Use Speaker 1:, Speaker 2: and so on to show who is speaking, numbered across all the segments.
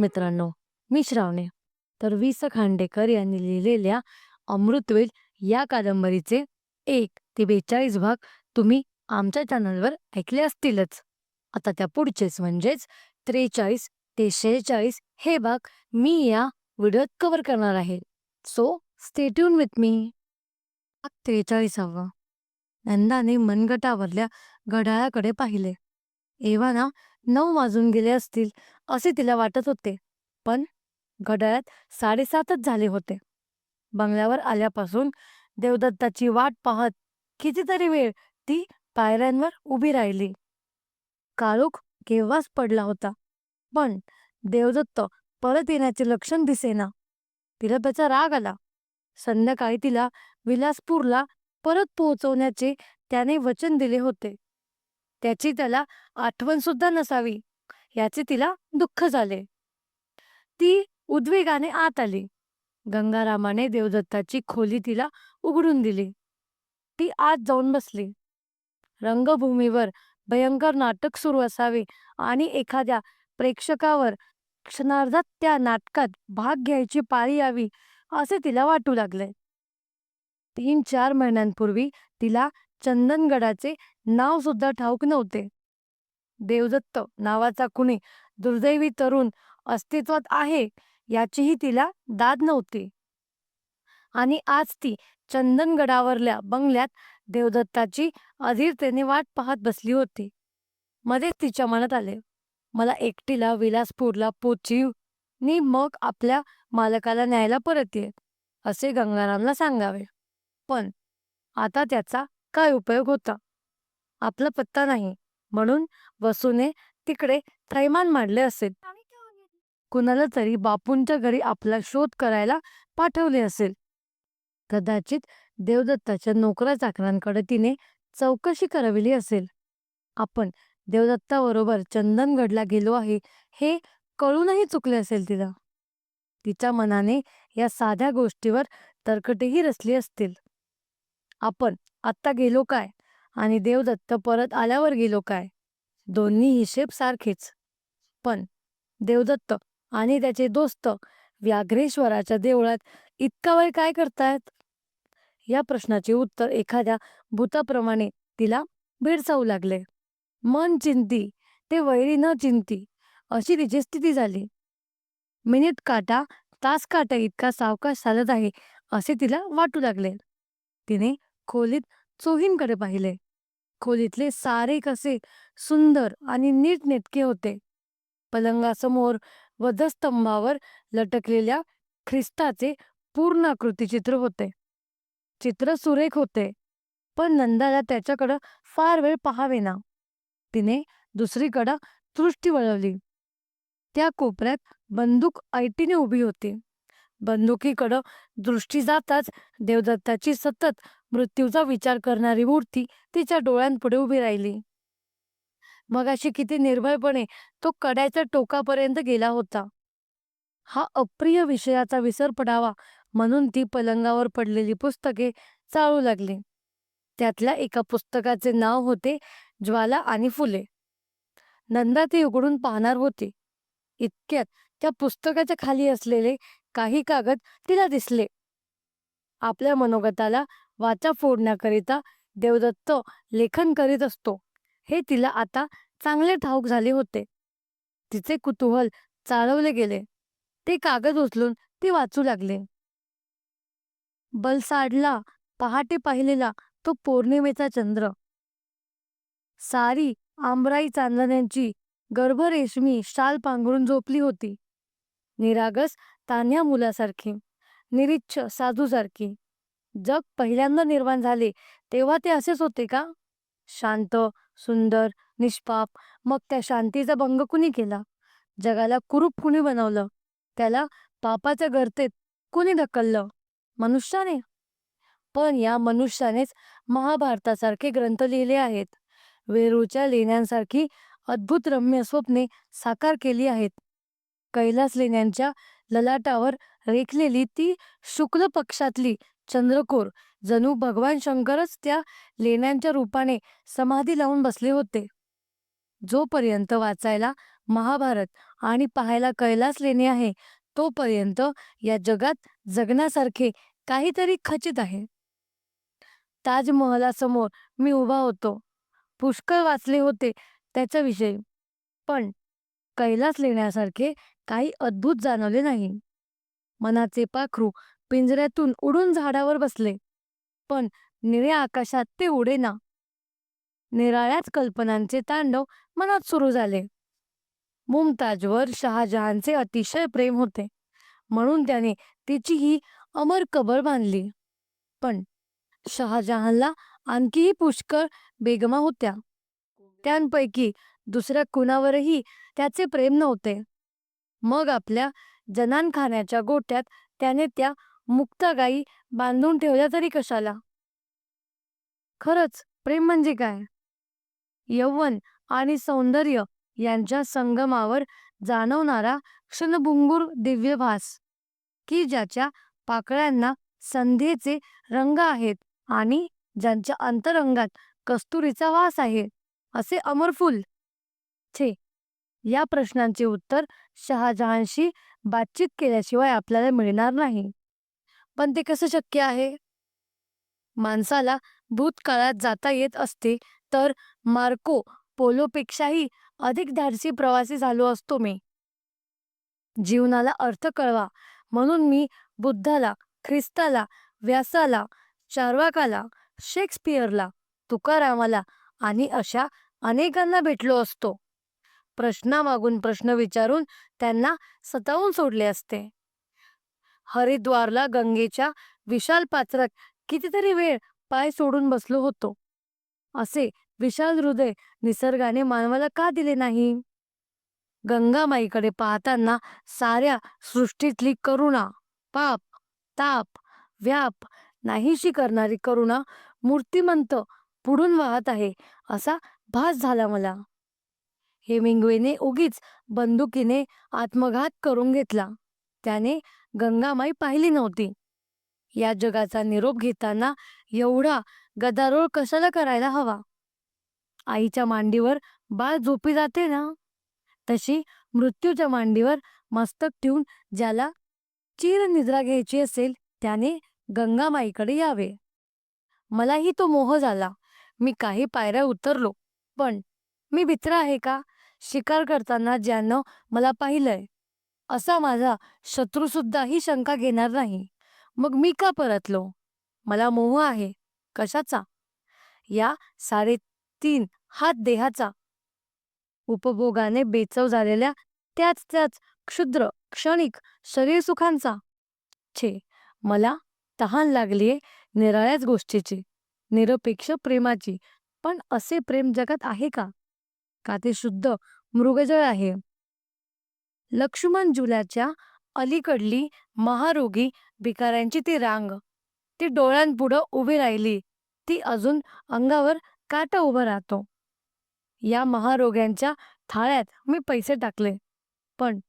Speaker 1: मित्रांनो, मी श्रावणे. तर वि. स. खांडेकर यांनी लिहिलेल्या अमृतवेल या कादंबरीचे 1 ते 42 भाग तुम्ही आमच्या चॅनलवर ऐकले असतीलच. आता त्या पुढचेच म्हणजेच 43 ते 46 हे भाग मी या व्हिडिओत कव्हर करणार आहे. So stay tune with me. भाग 43. नंदाने मनगटावरल्या घड्याळाकडे पाहिले. एव्हाना 9 वाजून गेले असतील असे तिला वाटत होते, पण घड्याळात 7:30च झाले होते. बंगल्यावर आल्यापासून देवदत्ताची वाट पाहत कितीतरी वेळ ती पायऱ्यांवर उभी राहिली. काळोख केव्हाच पडला होता, पण देवदत्त परत येण्याचे लक्षण दिसेना. तिला त्याचा राग आला. संध्याकाळी तिला विलासपूरला परत पोहोचवण्याचे त्याने वचन दिले होते. त्याची त्याला आठवण सुद्धा नसावी याचे तिला दुःख झाले. ती उद्वेगाने आत आली. गंगारामाने देवदत्ताची खोली तिला उघडून दिली. ती आत जाऊन बसली. रंगभूमीवर भयंकर नाटक सुरू असावे आणि एखाद्या प्रेक्षकावर क्षणार्धात त्या नाटकात भाग घ्यायची पाळी यावी असे तिला वाटू लागले. 3-4 महिन्यांपूर्वी तिला चंदनगडाचे नाव सुद्धा ठाऊक नव्हते. देवदत्त नावाचा कुणी दुर्दैवी तरुण अस्तित्वात आहे याचीही तिला दाद नव्हती. आणि आज ती चंदनगडावरल्या बंगल्यात देवदत्ताची अधीरतेने वाट पाहत बसली होती. मध्येच तिच्या मनात आले, मला एकटीला विलासपूरला पोचीव नि मग आपल्या मालकाला न्यायला परत ये असे गंगारामला सांगावे. पण आता त्याचा काय उपयोग होता? आपला पत्ता नाही म्हणून वसूने तिकडे थैमान मांडले असेल. कुणाला तरी बापूंच्या घरी आपला शोध करायला पाठवले असेल. कदाचित देवदत्ताच्या नोकरा चाकरांकडे तिने चौकशी कराविली असेल. आपण देवदत्ताबरोबर चंदनगडला गेलो आहे हे कळूनही चुकले असेल तिला. तिच्या मनाने या साध्या गोष्टीवर तरकटेही रचली असतील. आपण आत्ता गेलो काय आणि देवदत्त परत आल्यावर गेलो काय, दोन्ही हिशेब सारखेच. पण देवदत्त आणि त्याचे दोस्त व्याघ्रेश्वराच्या देवळात इतका वेळ काय करतायत? या प्रश्नाचे उत्तर एखाद्या भूताप्रमाणे तिला भेडसावू लागले. मन चिंती ते वैरी न चिंती अशी तिची स्थिती झाली. मिनिट काटा तास काटा इतका सावकाश चालत आहे असे तिला वाटू लागले. तिने खोलीत चोहींकडे पाहिले. खोलीतले सारे कसे सुंदर आणि नीटनेटके होते. पलंगासमोर वधस्तंभावर लटकलेल्या ख्रिस्ताचे पूर्ण आकृतिचित्र होते. चित्र सुरेख होते, पण नंदाला त्याच्याकडं फार वेळ पाहावेना. तिने दुसरीकडं दृष्टी वळवली. त्या कोपऱ्यात बंदूक ऐटीने उभी होती. बंदुकीकडं दृष्टी जाताच देवदत्ताची सतत मृत्यूचा विचार करणारी मूर्ती तिच्या डोळ्यांपुढे उभी राहिली. मगाशी किती निर्भयपणे तो कड्याच्या टोकापर्यंत गेला होता. हा अप्रिय विषयाचा विसर पडावा म्हणून ती पलंगावर पडलेली पुस्तके चाळू लागली. त्यातल्या एका पुस्तकाचे नाव होते ज्वाला आणि फुले. नंदा ती उघडून पाहणार होती. इतक्यात त्या पुस्तकाच्या खाली असलेले काही कागद तिला दिसले. आपल्या मनोगताला वाचा फोडण्याकरिता देवदत्त लेखन करीत असतो हे तिला आता चांगले ठाऊक झाले होते. तिचे कुतूहल चाळवले गेले. ते कागद उचलून ती वाचू लागले. बलसाडला पहाटे पाहिलेला तो पौर्णिमेचा चंद्र. सारी आंबराई चांदण्यांची गर्भरेशमी शाल पांघरून झोपली होती. निरागस तान्ह्या मुलासारखी, निरीच्छ साधूसारखी. जग पहिल्यांदा निर्माण झाले तेव्हा ते असेच होते का? शांत, सुंदर, निष्पाप. मग त्या शांतीचा भंग कुणी केला? जगाला कुरूप कुणी बनवलं? त्याला पापाच्या गर्तेत कुणी ढकललं? मनुष्याने. पण या मनुष्यानेच महाभारतासारखे ग्रंथ लिहिले आहेत. वेरूळच्या लेण्यांसारखी अद्भुत रम्य स्वप्ने साकार केली आहेत. कैलास लेण्यांच्या ललाटावर रेखलेली ती शुक्ल पक्षातली चंद्रकोर जणू भगवान शंकरच त्या लेण्यांच्या रूपाने समाधी लावून बसले होते. जोपर्यंत वाचायला महाभारत आणि पाहायला कैलास लेणी आहे, तोपर्यंत या जगात जगण्यासारखे काहीतरी खचित आहे. ताजमहलासमोर मी उभा होतो. पुष्कळ वाचले होते त्याच्याविषयी, पण कैलास लेण्यासारखे काही अद्भुत जाणवले नाही. मनाचे पाखरू पिंजऱ्यातून उडून झाडावर बसले, पण निळ्या आकाशात ते उडेना. निराळ्याच कल्पनांचे तांडव मनात सुरू झाले. मुमताजवर शहाजहानचे अतिशय प्रेम होते, म्हणून त्याने तिची ही अमर कबर बांधली. पण शहाजहानला आणखीही पुष्कळ बेगमा होत्या. त्यांपैकी दुसऱ्या कुणावरही त्याचे प्रेम नव्हते. मग आपल्या जनानखान्याच्या गोट्यात त्याने त्या मुक्तागायी बांधून ठेवल्या तरी कशाला? खरंच प्रेम म्हणजे काय? यौवन आणि सौंदर्य यांच्या संगमावर जाणवणारा क्षणभंगुर दिव्यभास, की ज्याच्या पाकळ्यांना संध्येचे रंग आहेत आणि ज्यांच्या अंतरंगात कस्तुरीचा वास आहे, असे अमर फूल. छे, या प्रश्नांचे उत्तर शहाजहानशी बातचीत केल्याशिवाय आपल्याला मिळणार नाही. पण ते कसं शक्य आहे? माणसाला भूतकाळात जाता येत असते तर मार्को पोलोपेक्षाही अधिक धाडसी प्रवासी झालो असतो मी. जीवनाला अर्थ कळवा म्हणून मी बुद्धाला, ख्रिस्ताला, व्यासाला, चार्वाकाला, शेक्सपियरला, तुकारामाला आणि अशा अनेकांना भेटलो असतो. प्रश्नामागून प्रश्न विचारून त्यांना सतावून सोडले असते. हरिद्वारला गंगेच्या विशाल पात्रात कितीतरी वेळ पाय सोडून बसलो होतो. असे विशाल हृदय निसर्गाने मानवाला का दिले नाही? गंगामाईकडे पाहताना साऱ्या सृष्टीतली करुणा, पाप, ताप, व्याप नाहीशी करणारी करुणा मूर्तिमंत पुढून वाहत आहे असा भास झाला मला. हेमिंग्वेने उगीच बंदुकीने आत्मघात करून घेतला. त्याने गंगामाई पाहिली नव्हती. या जगाचा निरोप घेताना एवढा गदारोळ कशाला करायला हवा? आईच्या मांडीवर बाळ झोपी जाते ना, तशी मृत्यूच्या मांडीवर मस्तक ठेवून ज्याला चिरनिद्रा घ्यायची असेल त्याने गंगामाईकडे यावे. मलाही तो मोह झाला. मी काही पायऱ्या उतरलो, पण मी मित्र आहे का? शिकार करताना ज्यानं मला पाहिलंय असा माझा शत्रूसुद्धा ही शंका घेणार नाही. मग मी का परतलो? मला मोह आहे. कशाचा? या 3.5 हात देहाचा. उपभोगाने बेचव झालेल्या त्याच त्याच क्षुद्र क्षणिक शरीरसुखांचा. छे, मला तहान लागलीये निराळ्याच गोष्टीची, निरपेक्ष प्रेमाची. पण असे प्रेम जगात आहे का? का ते शुद्ध मृगजळ आहे? लक्ष्मण झुल्याच्या अलीकडली महारोगी भिकाऱ्यांची ती रांग, ती डोळ्यांपुढं उभी राहिली, ती अजून अंगावर काटा उभा राहतो. या महारोग्यांच्या थाळ्यात मी पैसे टाकले, पण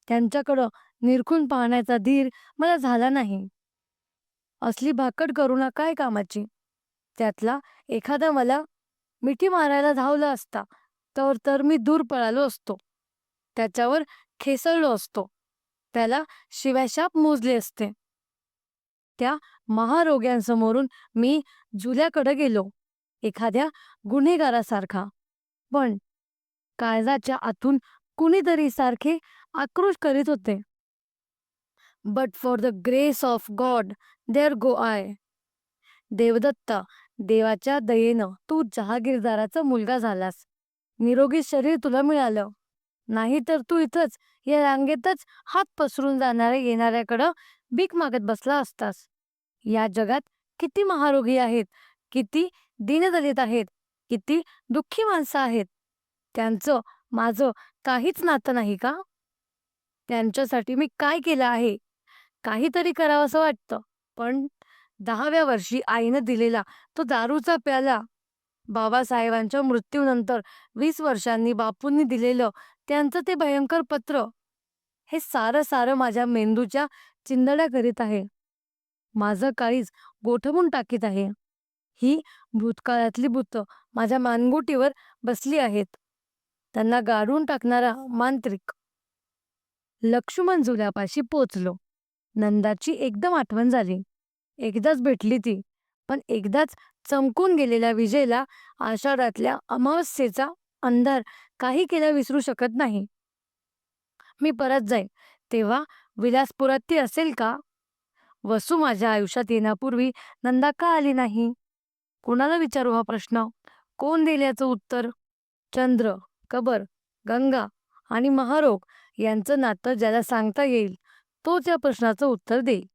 Speaker 1: त्यांच्याकडं निरखून पाहण्याचा धीर मला झाला नाही. असली भाकड करुणा काय कामाची? त्यातला एखादा मला मिठी मारायला धावला असता तर मी दूर पळालो असतो. त्याच्यावर खेसळलो असतो. त्याला शिव्याशाप मोजले असते. त्या महारोग्यांसमोरून मी जुल्याकडे गेलो, एखाद्या गुन्हेगारासारखा. पण काळजाच्या आतून कुणीतरी सारखे आक्रोश करीत होते. But for the grace of God there go I. Devdatta, देवाच्या दयेनं तू जहागीरदाराचा मुलगा झालास. निरोगी शरीर तुला मिळालं. नाहीतर तू इथंच या रांगेतच हात पसरून जाणाऱ्या येणाऱ्याकडं भीक मागत बसला असतास. या जगात किती महारोगी आहेत, किती दीनदलित आहेत, किती दुःखी माणसं आहेत. त्यांचं माझं काहीच नातं नाही का? त्यांच्यासाठी मी काय केलं आहे? काहीतरी करावंसं वाटतं, पण 10व्या वर्षी आईनं दिलेला तो दारूचा प्याला, बाबासाहेबांच्या मृत्यूनंतर 20 वर्षांनी बापूंनी दिलेलं त्यांचं ते भयंकर पत्र, हे सारं सारं माझ्या मेंदूच्या चिंधड्या करीत आहे. माझं काळीज गोठवून टाकीत आहे. ही भूतकाळातली भूतं माझ्या मानगुटीवर बसली आहेत. त्यांना गाडून टाकणारा मांत्रिक. लक्ष्मण झुल्यापाशी पोचलो. नंदाची एकदम आठवण झाली. एकदाच भेटली ती, पण एकदाच चमकून गेलेल्या विजेला आषाढातल्या अमावस्येचा अंधार काही केला विसरू शकत नाही. मी परत जाईन तेव्हा विलासपुरात ती असेल का? वसू माझ्या आयुष्यात येण्यापूर्वी नंदा का आली नाही? कुणाला विचारू हा प्रश्न? कोण देईल याचं उत्तर? चंद्र, कबर, गंगा आणि महारोग यांचं नातं ज्याला सांगता येईल तोच या प्रश्नाचं उत्तर देईल.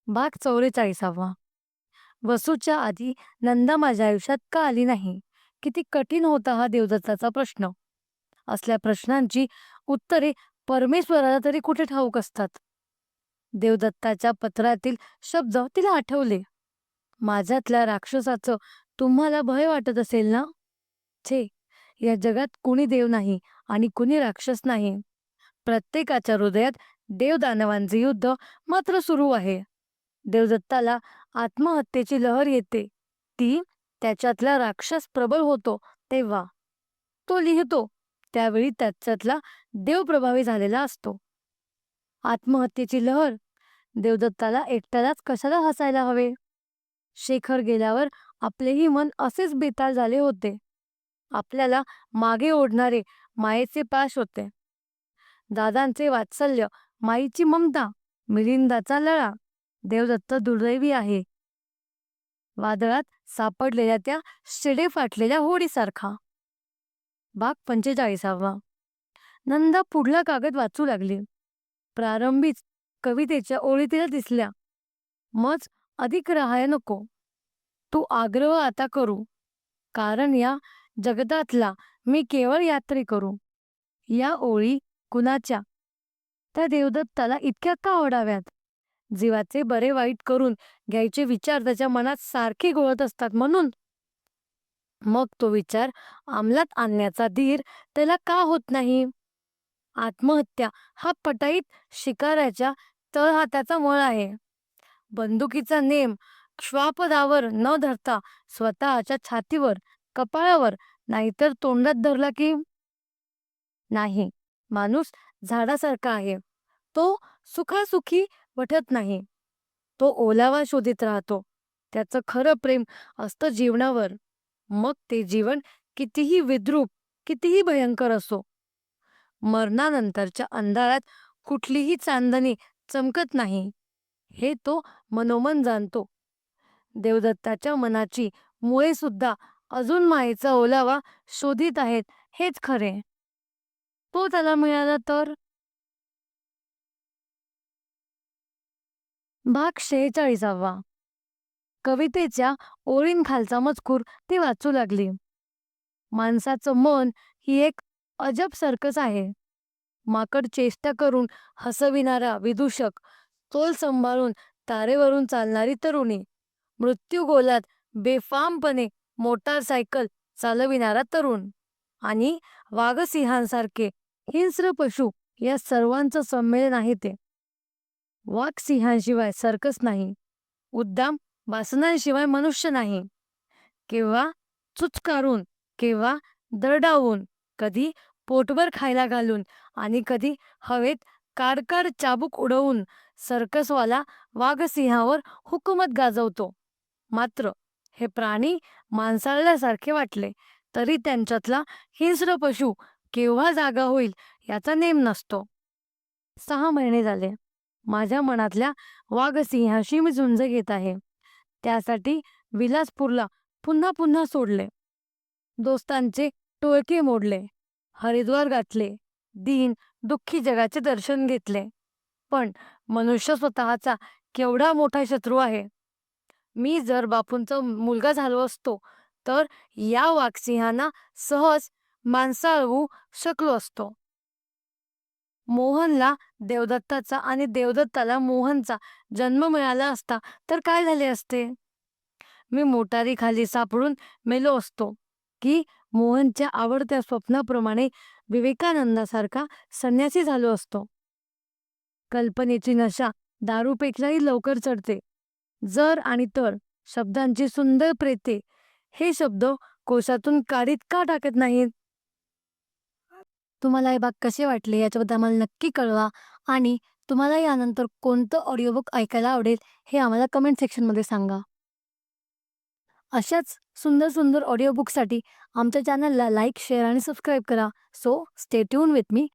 Speaker 1: भाग 44. वसूच्या आधी नंदा माझ्या आयुष्यात का आली नाही? किती कठीण होता हा देवदत्ताचा प्रश्न. असल्या प्रश्नांची उत्तरे परमेश्वराला तरी कुठे ठाऊक असतात. देवदत्ताच्या पत्रातील शब्द तिला आठवले. माझ्यातल्या राक्षसाचं तुम्हाला भय वाटत असेल ना? छे, या जगात कुणी देव नाही आणि कुणी राक्षस नाही. प्रत्येकाच्या हृदयात देवदानवांचे युद्ध मात्र सुरू आहे. देवदत्ताला आत्महत्येची लहर येते. ती त्याच्यातला राक्षस प्रबळ होतो तेव्हा. तो लिहितो त्यावेळी त्याच्यातला देव प्रभावी झालेला असतो. आत्महत्येची लहर. देवदत्ताला एकट्यालाच कशाला हसायला हवे? शेखर गेल्यावर आपलेही मन असेच बेताल झाले होते. आपल्याला मागे ओढणारे मायेचे पाश होते. दादांचे वात्सल्य, माईची ममता, मिलिंदाचा लळा. देवदत्त दुर्दैवी आहे. वादळात सापडलेल्या त्या शिडे फाटलेल्या होडीसारखा. भाग 45. नंदा पुढला कागद वाचू लागली. प्रारंभीच कवितेच्या ओळी तिला दिसल्या. मज अधिक राहाय नको. तू आग्रह आता करू, कारण या जगतातला मी केवळ यात्री करू. या ओळी कुणाच्या? त्या देवदत्ताला इतक्या का आवडाव्यात? जीवाचे बरे वाईट करून घ्यायचे विचार त्याच्या मनात सारखे घोळत असतात म्हणून. मग तो विचार अंमलात आणण्याचा धीर त्याला का होत नाही? आत्महत्या हा पटाईत शिकाऱ्याच्या तळहाताचा मळ आहे. बंदुकीचा नेम श्वापदावर न धरता स्वतःच्या छातीवर, कपाळावर नाहीतर तोंडात धरला की नाही. माणूस झाडासारखा आहे. तो सुखासुखी वठत नाही. तो ओलावा शोधित राहतो. त्याचं खरं प्रेम असतं जीवनावर. मग ते जीवन कितीही विद्रूप, कितीही भयंकर असो. मरणानंतरच्या अंधारात कुठलीही चांदणी चमकत नाही, हे तो मनोमन जाणतो. देवदत्ताच्या मनाची मुळे सुद्धा अजून मायेचा ओलावा शोधित आहेत हेच खरे. तो त्याला मिळाला तर. भाग 46. कवितेच्या ओळींखालचा मजकूर ती वाचू लागली. माणसाचं मन ही एक अजब सर्कस आहे. माकड चेष्टा करून हसविणारा विदूषक, तोल सांभाळून तारेवरून चालणारी तरुणी, मृत्यूगोलात बेफामपणे मोटारसायकल चालविणारा तरुण आणि वाघसिंहांसारखे हिंस्र पशु या सर्वांचं संमेलन आहे ते. वाघसिंहांशिवाय सर्कस नाही. उद्दाम वासनांशिवाय मनुष्य नाही. केव्हा चुचकारून, केव्हा दरडावून, कधी पोटभर खायला घालून आणि कधी हवेत काडकाड चाबूक उडवून सर्कसवाला वाघसिंहावर हुकूमत गाजवतो. मात्र हे प्राणी माणसाळल्यासारखे वाटले तरी त्यांच्यातला हिंस्र पशु केव्हा जागा होईल याचा नेम नसतो. 6 महिने झाले माझ्या मनातल्या वाघसिंहाशी मी झुंज घेत आहे. त्यासाठी विलासपूरला पुन्हा पुन्हा सोडले. दोस्तांचे टोळके मोडले, हरिद्वार गाठले, दीन दुःखी जगाचे दर्शन घेतले. पण मनुष्य स्वतःचा केवढा मोठा शत्रू आहे. मी जर बापूंचा मुलगा झालो असतो तर या वाघसिंहांना सहज माणसाळवू शकलो असतो. मोहनला देवदत्ताचा आणि देवदत्ताला मोहनचा जन्म मिळाला असता तर काय झाले असते? मी मोटारीखाली सापडून मेलो असतो की मोहनच्या आवडत्या स्वप्नाप्रमाणे विवेकानंदासारखा संन्यासी झालो असतो. कल्पनेची नशा दारूपेक्षाही लवकर चढते. जर आणि तर शब्दांची सुंदर प्रेते हे शब्द कोशातून काढीत का टाकत नाहीत? तुम्हाला हे भाग कसे वाटले याच्याबद्दल आम्हाला नक्की कळवा आणि तुम्हाला यानंतर कोणतं ऑडिओबुक ऐकायला आवडेल हे आम्हाला कमेंट सेक्शनमध्ये सांगा. अशाच सुंदर सुंदर ऑडिओबुकसाठी आमच्या चॅनलला लाईक, शेअर आणि सबस्क्राईब करा. So stay tune with me.